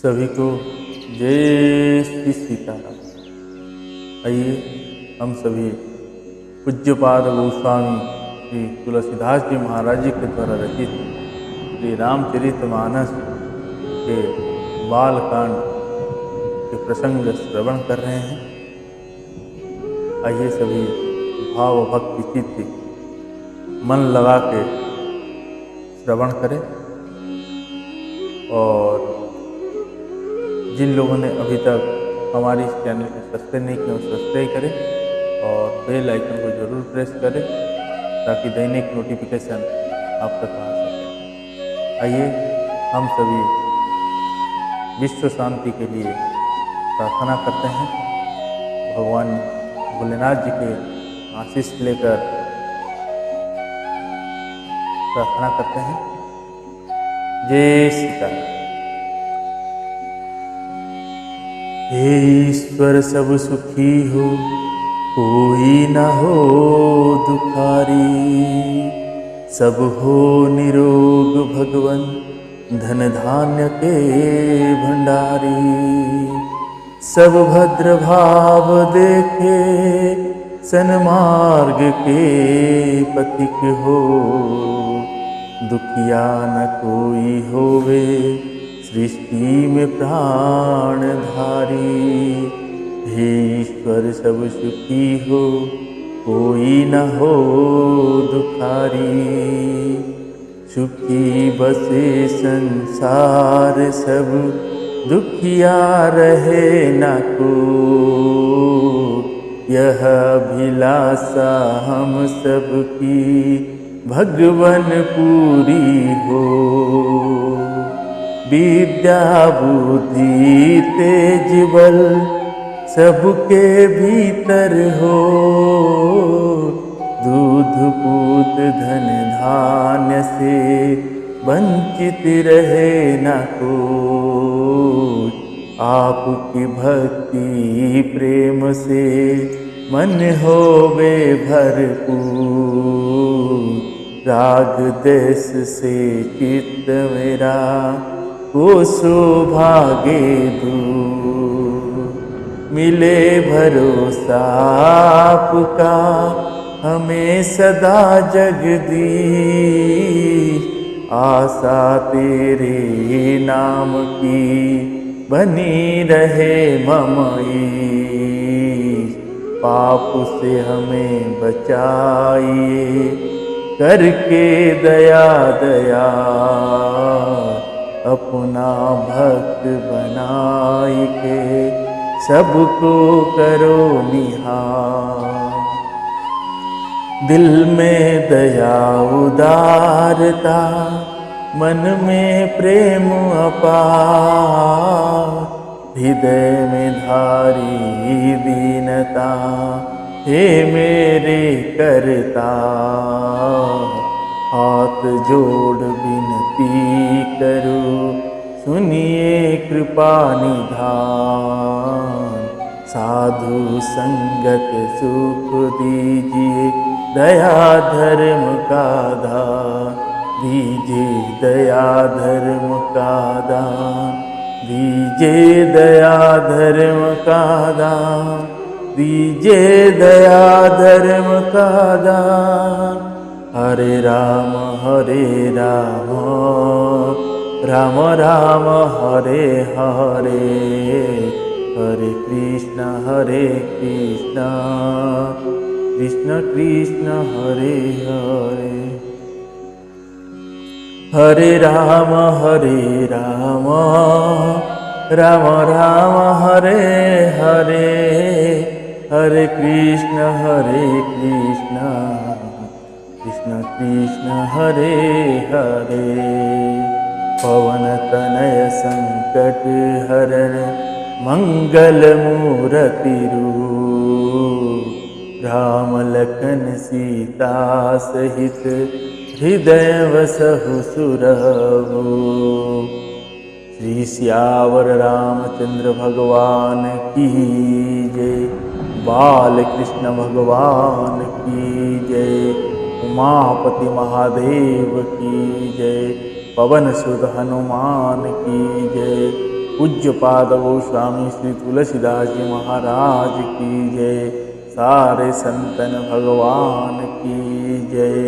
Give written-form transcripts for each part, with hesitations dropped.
सभी को जय श्री सीताराम। आइए हम सभी पूज्यपाद गोस्वामी श्री तुलसीदास जी महाराज जी के द्वारा रचित श्री रामचरितमानस के बालकांड के प्रसंग श्रवण कर रहे हैं। आइए सभी भाव भक्ति चित्त मन लगा के श्रवण करें और जिन लोगों ने अभी तक हमारी इस चैनल को सब्सक्राइब नहीं किया सब्सक्राइब करें और बेल आइकन को जरूर प्रेस करें ताकि दैनिक नोटिफिकेशन आप तक आ सके। आइए हम सभी विश्व शांति के लिए प्रार्थना करते हैं। भगवान भोलेनाथ जी के आशीष लेकर प्रार्थना करते हैं। जय सीताराम। हे ईश्वर सब सुखी हो, कोई न हो दुखारी। सब हो निरोग भगवन, धन धान्य के भंडारी। सब भद्र भाव देखे, सन्मार्ग के पथिक हो। दुखिया न कोई होवे, सृष्टि में प्राणधारी। हे ईश्वर सब सुखी हो, कोई न हो दुखारी। सुखी बसे संसार सब, दुखिया रहे न को। यह अभिलाषा हम सबकी, भगवन पूरी हो। विद्या बुद्धि तेज बल, सबके भीतर हो। दूध पूत धन धान्य से, वंचित रहे न कोई। आपकी भक्ति प्रेम से, मन होवे भरपूर। राग देश से चित्त मेरा, को सौभाग्य दूर। मिले भरोसा आपका, हमें सदा जगदीश। आशा तेरे नाम की, बनी रहे मम ईश। पाप से हमें बचाइए, करके दया दया। अपना भक्त बनाई के, सबको करो निहार। दिल में दया उदारता, मन में प्रेम अपार। हृदय में धारी दीनता, हे मेरे करता। हाथ जोड़ विनती करो, सुनिए कृपा निधान। साधु संगत सुख दीजिए, दया धर्म का दान। दीजिए दया धर्म का दान, दीजिए दया धर्म का दान। दीजिए दया धर्म का दान। हरे राम राम राम हरे हरे। हरे कृष्ण कृष्ण कृष्ण हरे हरे। हरे राम राम राम हरे हरे। हरे कृष्ण कृष्ण कृष्ण हरे हरे। पवन तनय संकट हरण, मंगल मूर्ति रूप। राम लखन सीता सहित, हृदय वसहु सुरभूप। श्री सियावर रामचंद्र भगवान की जय। बाल कृष्ण भगवान की जय। उमापति महादेव की जय। पवन सुत हनुमान की जय। पूज्यपाद गोस्वामी श्री तुलसीदास जी महाराज की जय। सारे संतन भगवान की जय।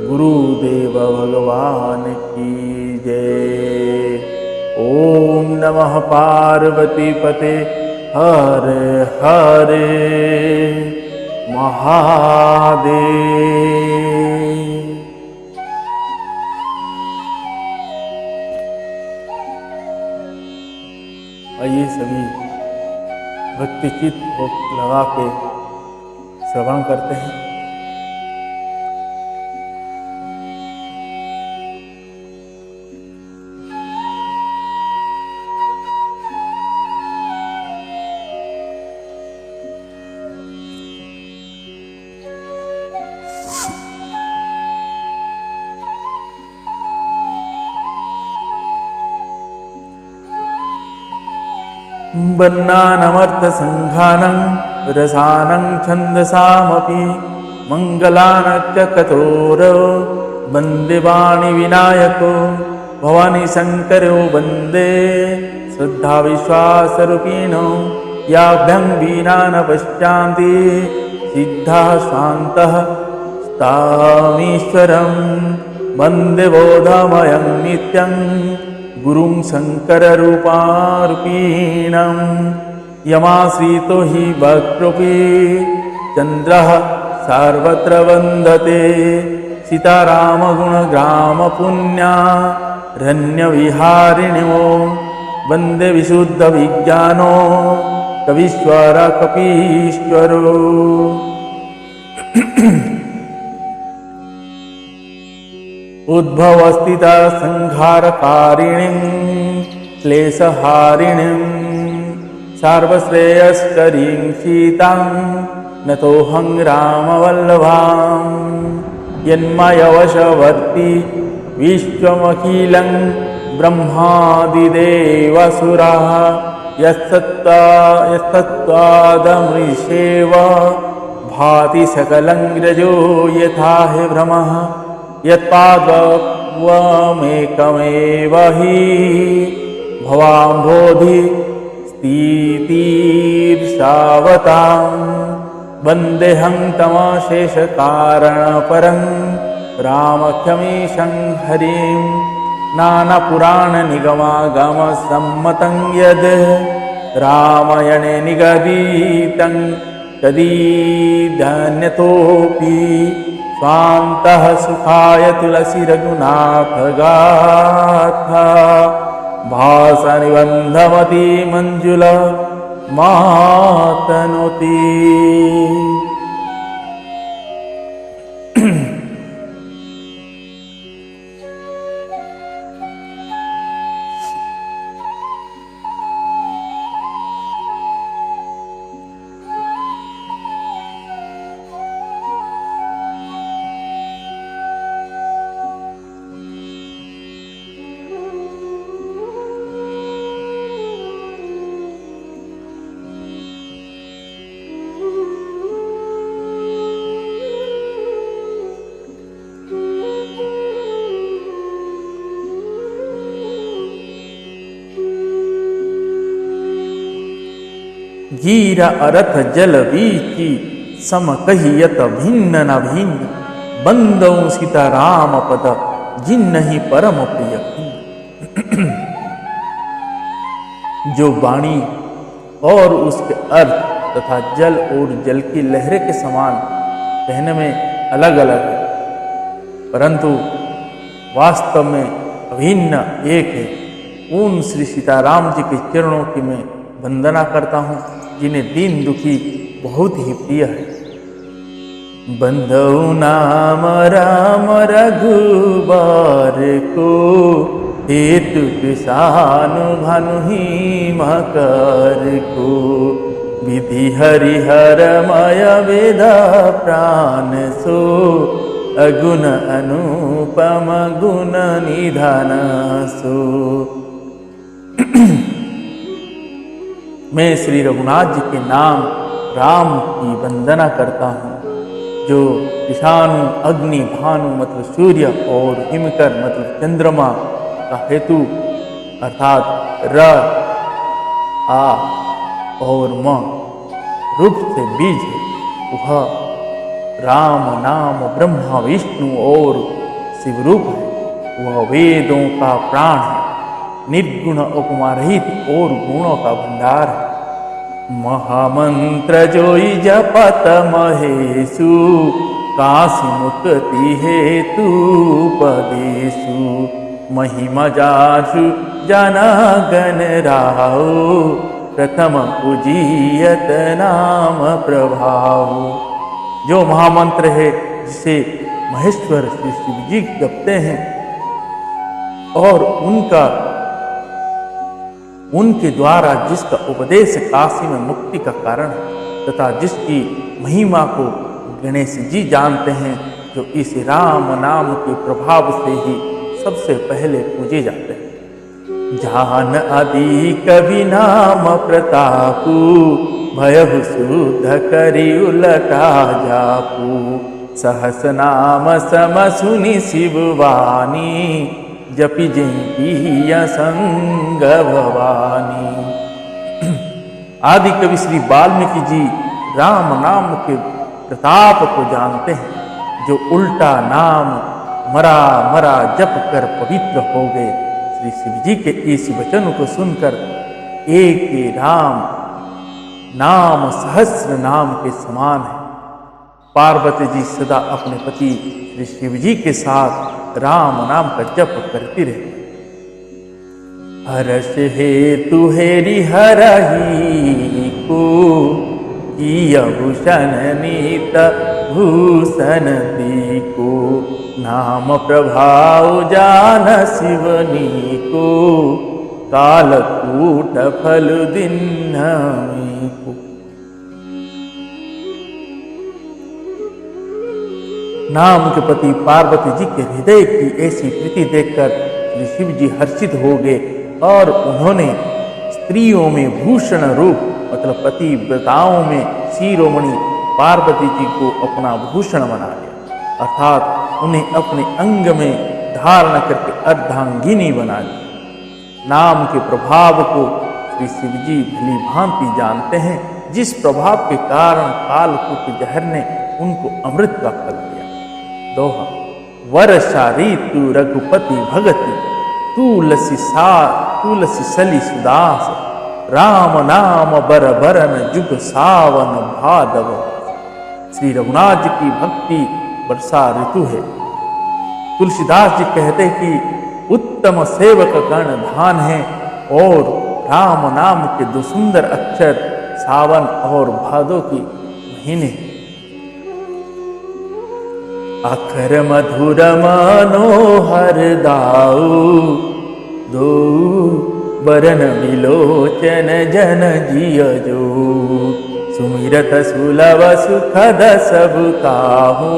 गुरुदेव भगवान की जय। ओम नमः पार्वती पते हर हर महादेव। आइए सभी भक्ति चित्त लगा के श्रवण करते हैं। बन्नानमर्थ संघानं रसानं छन्दसामपि मंगलानच कठोर वन्दे वाणी विनायको भवानी शंकरो वन्दे श्रद्धा विश्वासरूपिणो याभ्यं विना न पश्यान्ति सिद्धा शान्तः तामीश्वरं वन्दे बोधमयं नित्यं गुरुं शङ्कररूपारूपिणं यमाश्रितो हि वक्रोऽपि चन्द्रः सर्वत्र वन्दते सीतारामगुणग्रामपुण्यारण्यविहारिणो वन्दे विशुद्धविज्ञानो कवीश्वर कपीश्वरो उद्भवस्थिता संहारकारिणीं क्लेशहारिणीं सर्वश्रेयस्करीं सीतां नतोऽहं रामवल्लभां यन्मयवशवर्ती विश्वमखिलं ब्रह्मादिदेवासुराः यस्तत्त्वादमृषेव भाति सकलं रजो यथा हि भ्रमः यत्पादत्वमेकमेव हि भवाम्भोधि स्थितिर्षावतां वन्देऽहं तमशेषकारणपरं रामख्यमीशं हरिं नानापुराणनिगमागमसम्मतं यद् रामायणे निगदितं तदीदन्यतोऽपि स्वान्तः सुखाय तुलसी रघुनाथ गाथा भासनिबन्धमती मंजुला मातनोति। जीरा अरथ जल बीची सम कहियत भिन्न न भिन्न बंदौ सीताराम पद जिन नहीं परम प्रिय। जो वाणी और उसके अर्थ तथा जल और जल की लहरें के समान कहने में अलग अलग है, परंतु वास्तव में अभिन्न एक है। उन श्री सीताराम जी के चरणों की मैं वंदना करता हूँ, जिन्हें दीन दुखी बहुत ही प्रिय है। बंधु नाम राम रघुबर को हेतु किसानु भानु ही मकर को विधि हरिहर मय वेद प्राण सो अगुण अनुपम गुण निधान सो। मैं श्री रघुनाथ जी के नाम राम की वंदना करता हूँ, जो ईशानु अग्नि भानु मतलब सूर्य और हिमकर मतलब चंद्रमा का हेतु अर्थात र आ और म रूप से बीज है। वह राम नाम ब्रह्मा विष्णु और शिव रूप है। वह वेदों का प्राण है, निर्गुण उपमा रहित और गुणों का भंडार है। महामंत्र जोई जपत महेशु, काशी मुक्ति हेतु पदेशु। महिमा जासु जना गण राहो, प्रथम पूजियत नाम प्रभाव। जो महामंत्र है जिसे महेश्वर श्री शिव जी जपते हैं और उनके द्वारा जिसका उपदेश काशी में मुक्ति का कारण है, तथा जिसकी महिमा को गणेश जी जानते हैं, जो इस राम नाम के प्रभाव से ही सबसे पहले पूजे जाते हैं। जान आदि कवि नाम प्रतापु, भयहु शुद्ध करि उलटा जापू। सहस नाम सम सुनि शिववाणी, जपि जय संग भवानी। आदि कवि श्री वाल्मीकि जी राम नाम के प्रताप को जानते हैं, जो उल्टा नाम मरा मरा जप कर पवित्र हो गए। श्री शिव जी के इस वचन को सुनकर एक राम नाम सहस्र नाम के समान है। पार्वती जी सदा अपने पति श्री शिव जी के साथ राम नाम का जप करती रहे। हर्ष हेतु हेरि हरहि को, किया भूषण नीत भूषण दीको। नाम प्रभाव जान शिवनी को, कालकूट फल दिन्हमी को। नाम के पति पार्वती जी के हृदय की ऐसी प्रीति देखकर श्री शिव जी हर्षित हो गए और उन्होंने स्त्रियों में भूषण रूप मतलब पतिव्रताओं में शिरोमणि पार्वती जी को अपना भूषण बना लिया, अर्थात उन्हें अपने अंग में धारण करके अर्धांगिनी बना लिया। नाम के प्रभाव को श्री शिव जी भली भांति जानते हैं, जिस प्रभाव के कारण कालकूट जहर ने उनको अमृत प्राप्त कर दिया। दोहा। वर्षा ऋतु रघुपति भगति, तुलसी सली सुदास। राम नाम बर बरन जुग सावन भादव। श्री रघुनाथ जी की भक्ति वर्षा ऋतु है। तुलसीदास जी कहते हैं कि उत्तम सेवक गण धान है और राम नाम के दो सुंदर अक्षर सावन और भादो की महीने। अखर मधुर मनोहर दाऊ, दो बरन विलोचन जन जिय जो। सुमिरत सुलभ सुखद सब काहू,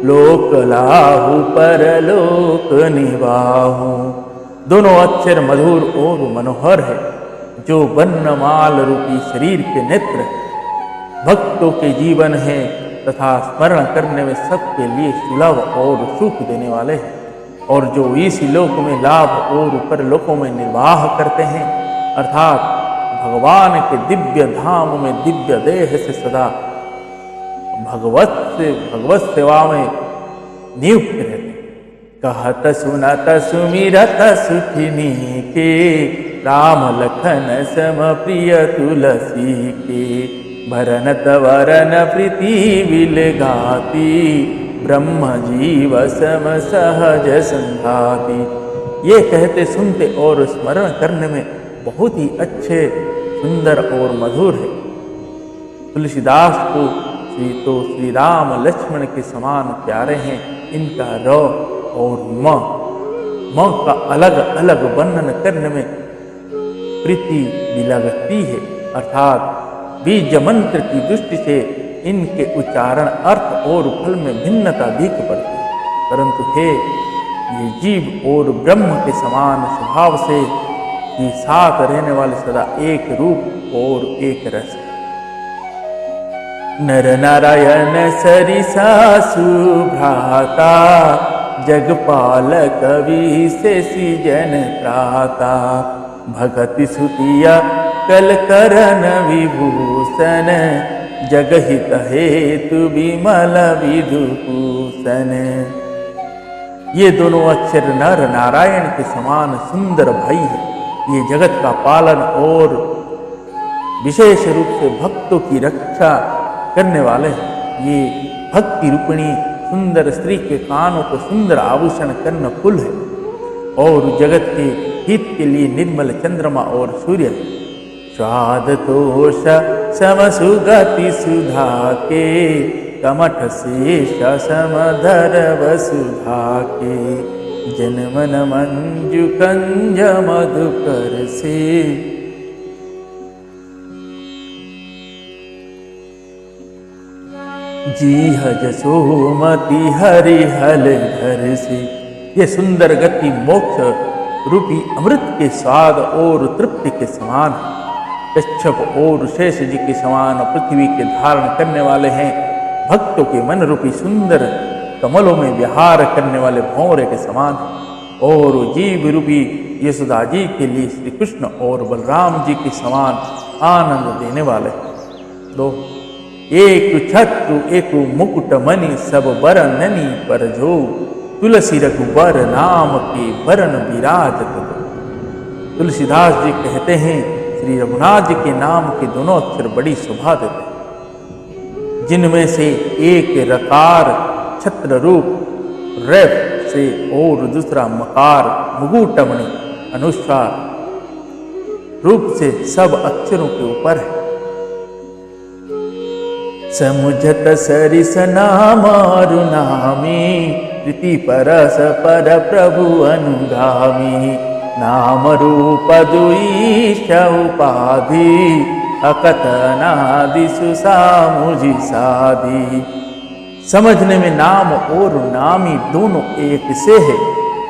लोक लाहू परलोक निवाहू। दोनों अक्षर मधुर और मनोहर है, जो वन्नमाल रूपी शरीर के नेत्र है। भक्तों के जीवन है तथा स्मरण करने में सबके लिए सुलभ और सुख देने वाले हैं, और जो इस लोक में लाभ और परलोकों में निर्वाह करते हैं, अर्थात भगवान के दिव्य धाम में दिव्य देह से सदा भगवत सेवा में नियुक्त रहते। कहत सुनत सुमिरत सुखिनी के, राम लखन सम प्रिय तुलसी के। भरनत वरन प्रीति विल गाती, ब्रह्म जीव सम सहज संघाती। ये कहते सुनते और स्मरण करने में बहुत ही अच्छे, सुंदर और मधुर है। तुलसीदास को श्री राम लक्ष्मण के समान प्यारे हैं। इनका र और म का अलग अलग वर्णन करने में प्रीति भी लगती है, अर्थात बीज मंत्र की दृष्टि से इनके उच्चारण अर्थ और फल में भिन्नता दिख पड़ती है, परंतु हे ये जीव और ब्रह्म के समान स्वभाव से ये साथ रहने वाले सदा एक रूप और एक रस। नर नारायण सरिसा सुभ्राता, जगपाल कवि से सृजन त्राता। भगति सुतिया कल करन विभूषण, जगहित हेतु विमल विधुभूषण। ये दोनों अक्षर नर नारायण के समान सुंदर भाई हैं। ये जगत का पालन और विशेष रूप से भक्तों की रक्षा करने वाले हैं। ये भक्ति रूपिणी सुंदर स्त्री के कानों को सुंदर आभूषण कर्ण फूल है और जगत के हित के लिए निर्मल चंद्रमा और सूर्य है। स्वाद तोष समसुगति सुधा के, कमठ शेष समधर वसुधा के। जनमन मंजु कंज मधुकर से, जीह जसोमति हरिहल घर से। ये सुंदर गति मोक्ष रूपी अमृत के स्वाद और तृप्ति के समान है। कच्छप और शेष जी के समान पृथ्वी के धारण करने वाले हैं। भक्तों के मन रूपी सुंदर कमलों में विहार करने वाले भौरे के समान है और जीव रूपी यशोदा जी के लिए श्री कृष्ण और बलराम जी के समान आनंद देने वाले हैं। दो, एक छत्रु एक मुकुट मणि, सब बरननी पर जो। तुलसी रघुबर नाम के बरन विराजत। तुलसीदास जी कहते हैं श्री रघुनाथ जी के नाम के दोनों अक्षर बड़ी शोभा देते हैं, जिनमें से एक रकार छत्र रूप रेफ से और दूसरा मकार मुकुटमणि अनुस्वार रूप से सब अक्षरों के ऊपर है। समुझत सरिस नामारु नामी, प्रीति परस पर प्रभु अनुगामी। नाम रूप दुईश उपाधि, अकथनादि सुसामुझि साधि। समझने में नाम और नामी दोनों एक से है,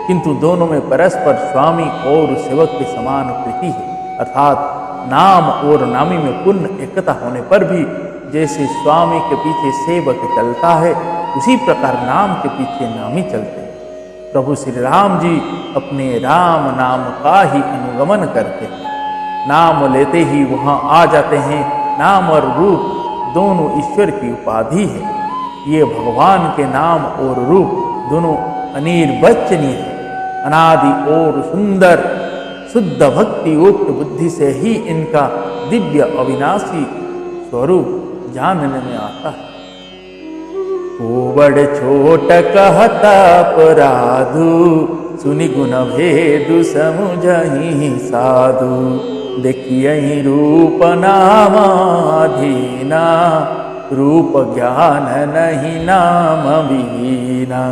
किंतु दोनों में परस्पर स्वामी और सेवक के समान प्रीति है। अर्थात नाम और नामी में पुण्य एकता होने पर भी जैसे स्वामी के पीछे सेवक चलता है, उसी प्रकार नाम के पीछे नामी चलते हैं। प्रभु श्री राम जी अपने राम नाम का ही अनुगमन करते हैं। नाम लेते ही वहाँ आ जाते हैं। नाम और रूप दोनों ईश्वर की उपाधि है। ये भगवान के नाम और रूप दोनों अनिर्वचनीय है। अनादि और सुंदर शुद्ध भक्ति युक्त बुद्धि से ही इनका दिव्य अविनाशी स्वरूप जानने में आता है। को बड़ छोट कहता अपराधु, सुनि गुण भेदु समुझहि साधु। देखियहि रूप नामाधीना, रूप ज्ञान नहीं नाम विहीना।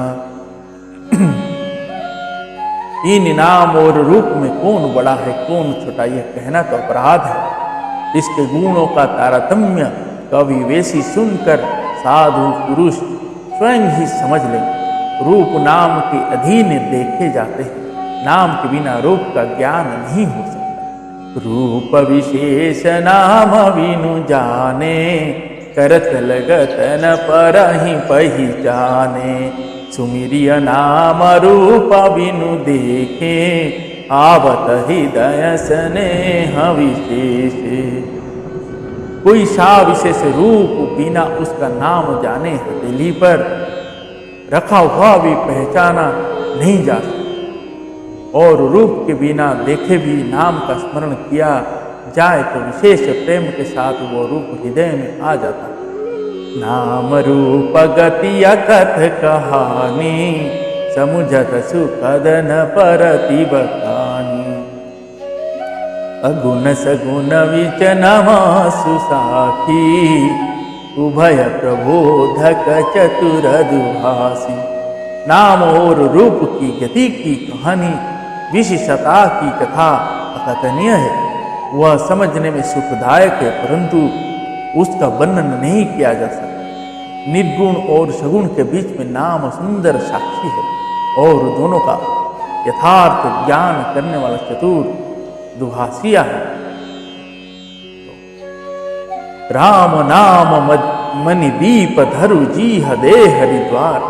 इन नाम और रूप में कौन बड़ा है कौन छोटा, यह कहना तो अपराध है। इसके गुणों का तारतम्य कवि वैसी सुनकर साधु पुरुष स्वयं ही समझ ले। रूप नाम के अधीन देखे जाते हैं। नाम के बिना रूप का ज्ञान नहीं हो सकता। रूप विशेष नाम विनु जाने, करत लगत न परहि पहिचाने। सुमिरिय नाम रूप बिनु देखे, आवत हृदय स्नेह विशेष। कोई सा विशेष रूप बिना उसका नाम जाने हथेली पर रखा हुआ भी पहचाना नहीं जा सकता, और रूप के बिना देखे भी नाम का स्मरण किया जाए तो विशेष प्रेम के साथ वो रूप हृदय में आ जाता है। नाम रूप गति अकथ कहानी, समुझत सुखद न परति बखानी। अगुण सगुण विचनमा सुसाखी, उभय प्रबोधक चतुर दुभासी। नाम और रूप की गति की कहानी विशेषता की कथा अकथनीय है। वह समझने में सुखदायक है, परंतु उसका वर्णन नहीं किया जा सकता। निर्गुण और सगुण के बीच में नाम सुंदर साक्षी है और दोनों का यथार्थ ज्ञान करने वाला चतुर दुभाषिया है। राम नाम मनि दीप धरु जीह दे हरिद्वार,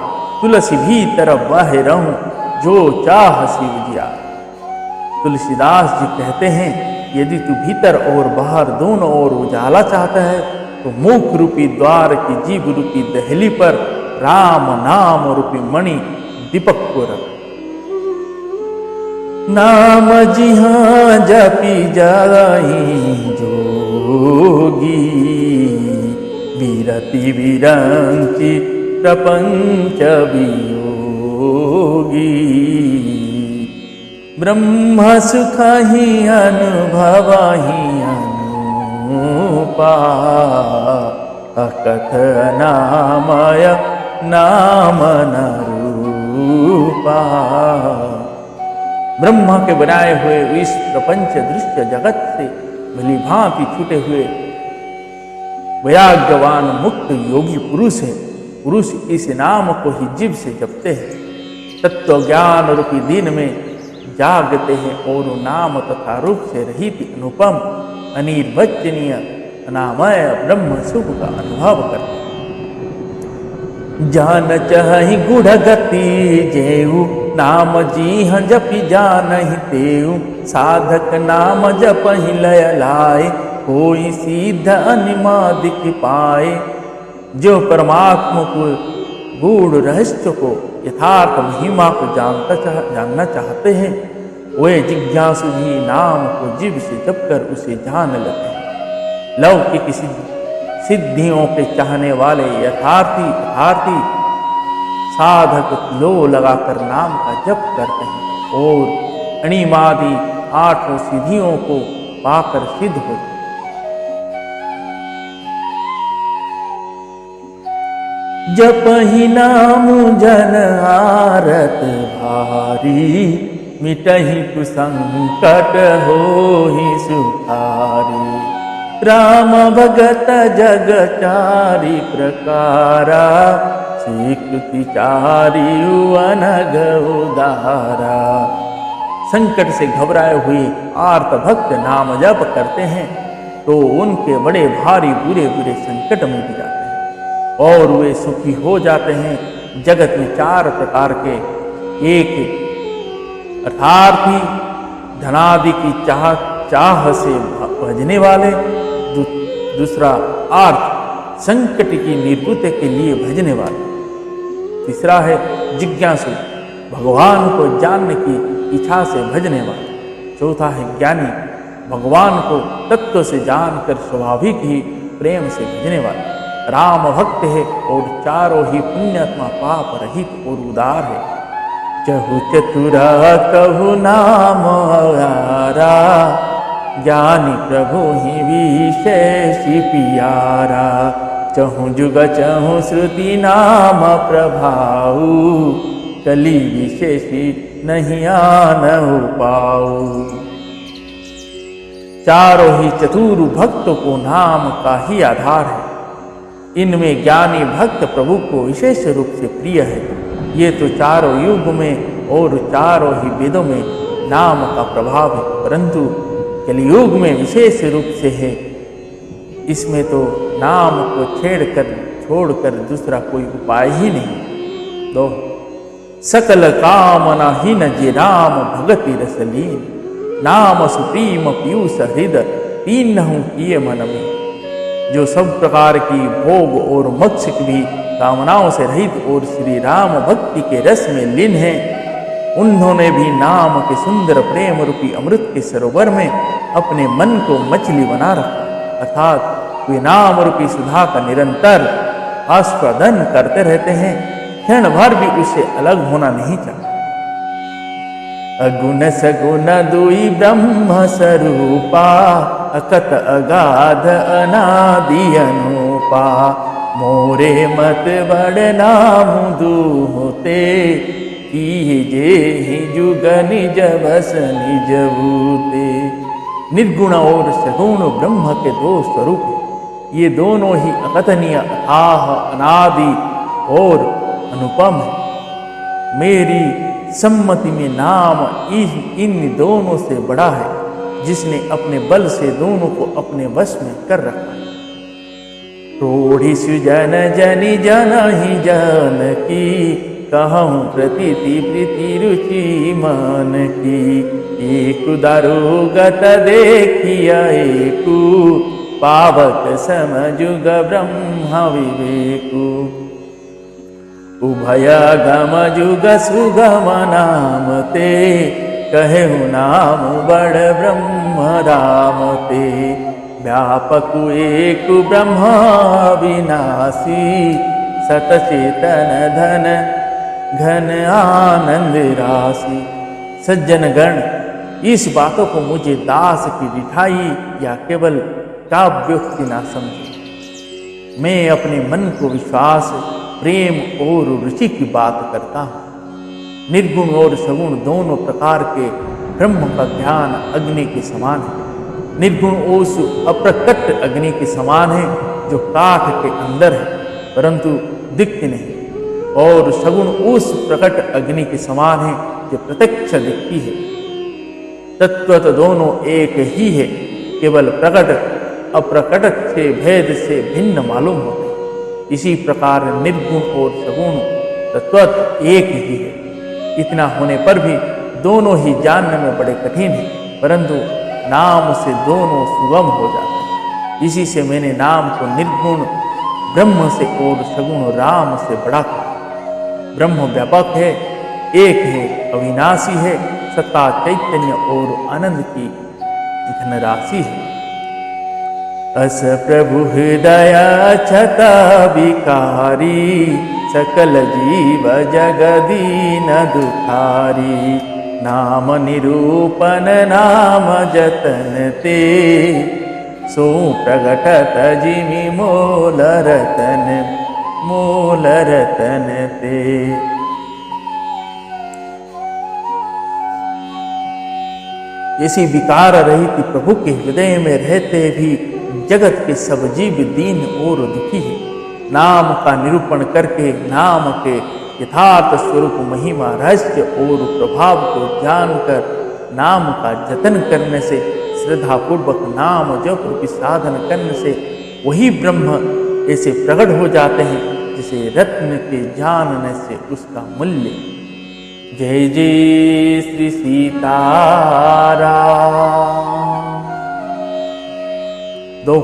तुलसी भीतर बह रहूं जो चाह शिव जिया। तुलसीदास जी कहते हैं यदि तू भीतर और बाहर दोनों ओर उजाला चाहता है तो मुख रूपी द्वार की जीभ रूपी दहली पर राम नाम रूपी मणि दीपक को रख। नाम जिहाँ जपी जाई जोगी, विरति विरंचि प्रपंच वियोगी। ब्रह्म सुख ही अनुभव ही अनुपा, अकथ नामय नाम न रूपा। ब्रह्मा के बनाए हुए इस प्रपंच दृश्य जगत से भली भांति छूटे हुए वैराग्यवान मुक्त योगी पुरुष है। पुरुष इस नाम को ही जीव से जपते हैं, तत्व ज्ञान रूपी दिन में जागते हैं और नाम तथा रूप से रहित अनुपम अनिर्वचनीय अनामय ब्रह्म सुख का अनुभव करते हैं। जान चाहि गुढ़ गति जेऊ, नाम जीह जपि जानहि तेऊ। साधक नाम जपहि लय लाए, कोई सीध अनिमादिक पाए। जो परमात्मा को गूढ़ रहस्य को यथार्थ महिमा को जानना चाहते हैं, वे जिज्ञासु भी नाम को जीव से जप कर उसे जान लेते हैं। लौकिक सिद्धियों के चाहने वाले यथार्थी साधक लो लगाकर नाम का जप करते हैं और अणिमादि 8 सिद्धियों को पाकर सिद्ध होते हैं। जपहि नाम जन आरत भारी, मिटहि कुसंकट होहि सुखारी। राम भगत जग चारि प्रकारा, स्वीकृति चारि अनघ उदारा। संकट से घबराए हुए आर्त भक्त नाम जप करते हैं तो उनके बड़े भारी बुरे बुरे संकट में भी जाते हैं और वे सुखी हो जाते हैं। जगत में 4 प्रकार के, एक अर्थार्थी धनादि की चाह से भजने वाले, दूसरा आर्थ संकट की निवृत्ति के लिए भजने वाले, तीसरा है जिज्ञासु भगवान को जानने की इच्छा से भजने वाले, चौथा है ज्ञानी भगवान को तत्व से जानकर स्वाभाविक ही प्रेम से भजने वाले। राम भक्त है और चारों ही पुण्यात्मा पाप रहित और उदार है। चहु चतुरा कहु नाम आरा, ज्ञानी प्रभु ही विशेषी पियारा। चहु जुग चहु श्रुति नाम प्रभाऊ, कली विशेषी नहीं आनहु पाऊ। चारों ही चतुर भक्तों को नाम का ही आधार है। इनमें ज्ञानी भक्त प्रभु को विशेष रूप से प्रिय है। ये तो चारों युग में और चारों ही वेदों में नाम का प्रभाव है, परंतु कलियुग में विशेष रूप से है। इसमें तो नाम को छोड़कर दूसरा कोई उपाय ही नहीं। 2 सकल कामना ही न जे राम भगति रसलीन, नाम सुप्रीम पीयूष हृदय तीनहु किए मन में। जो सब प्रकार की भोग और मोक्ष की कामनाओं से रहित और श्री राम भक्ति के रस में लीन है, उन्होंने भी नाम के सुंदर प्रेम रूपी अमृत के सरोवर में अपने मन को मछली बना रखा, अर्थात वे नाम रूपी सुधा का निरंतर आस्वादन करते रहते हैं, क्षण भर भी उससे अलग होना नहीं चाहते। अगुण सगुण दुई ब्रह्म स्वरूपा, अकत अगाध अनादि अनुपा। मोरे मत बड़ नाम दूते, कीजे ही जुग निज बस निज भूते। निर्गुण और सगुण ब्रह्म के 2 स्वरूप हैं। ये दोनों ही अकथनीय, अथाह, अनादि और अनुपम है। मेरी सम्मति में नाम इन दोनों से बड़ा है, जिसने अपने बल से दोनों को अपने वश में कर रखा है। प्रोढ़ि सुजन जनि जन ही जन की, कहूँ प्रतीति प्रीति रुचि मन की। एक दारुगत देखिया एकु पावक समजुग ब्रह्म विवेकु। उभय गम जुग सुगम नाम ते कहु नाम बड़ ब्रह्म राम ते। व्यापक एक ब्रह्म विनाशी सतचेतन धन घन आनंद राशि। सज्जन गण, इस बातों को मुझे दास की डिठाई या केवल काव्योक्ति ना समझे। मैं अपने मन को विश्वास, प्रेम और रुचि की बात करता हूँ। निर्गुण और सगुण दोनों प्रकार के ब्रह्म का ज्ञान अग्नि के समान है। निर्गुण उस अप्रकट अग्नि के समान है जो काठ के अंदर है परंतु दिखती नहीं, और सगुण उस प्रकट अग्नि के समान है जो प्रत्यक्ष दिखती है। तत्वत दोनों एक ही है, केवल प्रकट अप्रकट से भेद से भिन्न मालूम होते हैं। इसी प्रकार निर्गुण और सगुण तत्वत एक ही है। इतना होने पर भी दोनों ही जानने में बड़े कठिन है, परंतु नाम से दोनों सुगम हो जाते हैं। इसी से मैंने नाम को निर्गुण ब्रह्म से और सगुण राम से बड़ा कहा। ब्रह्म व्यापक है, एक है, अविनाशी है, सत्ता चैतन्य और आनंद की धनराशि है। अस प्रभु हृदय छता विकारी सकल जीव जगदीन दुखारी। नाम निरूपण नाम जतन ते सो प्रगटत जिमि मोल रतन ते। ऐसी विकार रहित प्रभु के हृदय में रहते भी जगत के सब जीव दीन और दुखी है। नाम का निरूपण करके नाम के यथार्थ स्वरूप महिमा रहस्य और प्रभाव को जानकर नाम का जतन करने से, श्रद्धा पूर्वक नाम जप रूपी साधन करने से वही ब्रह्म ऐसे प्रकट हो जाते हैं जिसे रत्न के जानने से उसका मूल्य। जय जय श्री सीताराम। दो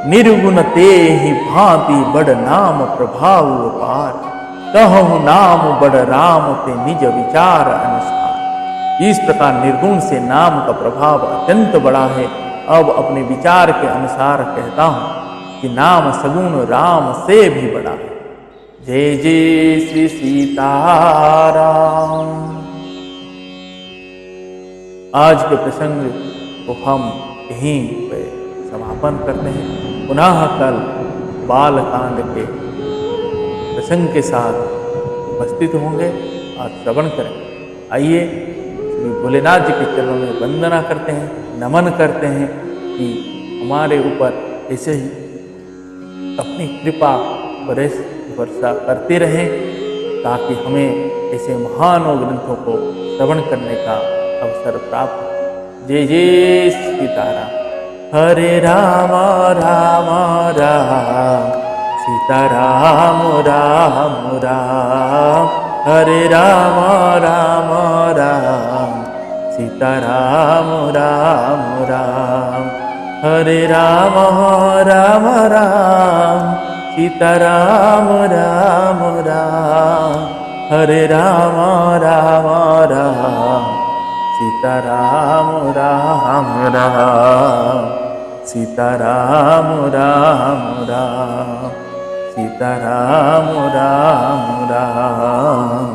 निर्गुण ते ही भांति बड़ नाम प्रभाव अपार। कहूँ नाम बड़ राम ते निज विचार अनुसार। इस प्रकार निर्गुण से नाम का प्रभाव अत्यंत बड़ा है। अब अपने विचार के अनुसार कहता हूँ कि नाम सगुण राम से भी बड़ा है। जय जय श्री सीताराम। आज के प्रसंग को हम यहीं पे समापन करते हैं। पुनः कल बालकांड के प्रसंग के साथ उपस्थित होंगे और श्रवण करेंगे। आइए श्री भोलेनाथ जी के चरणों में वंदना करते हैं, नमन करते हैं कि हमारे ऊपर ऐसे ही अपनी कृपा वर्षा करते रहें ताकि हमें ऐसे महान ग्रंथों को श्रवण करने का अवसर प्राप्त हो। जय जय सीताराम। हरे राम राम राम सीताराम राम राम। हरे राम राम राम सीताराम राम राम। हरे राम राम राम सीताराम राम राम। हरे राम राम राम सीताराम राम राम। सीताराम राम राम सीताराम राम राम।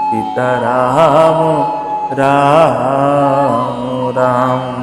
सीताराम राम राम।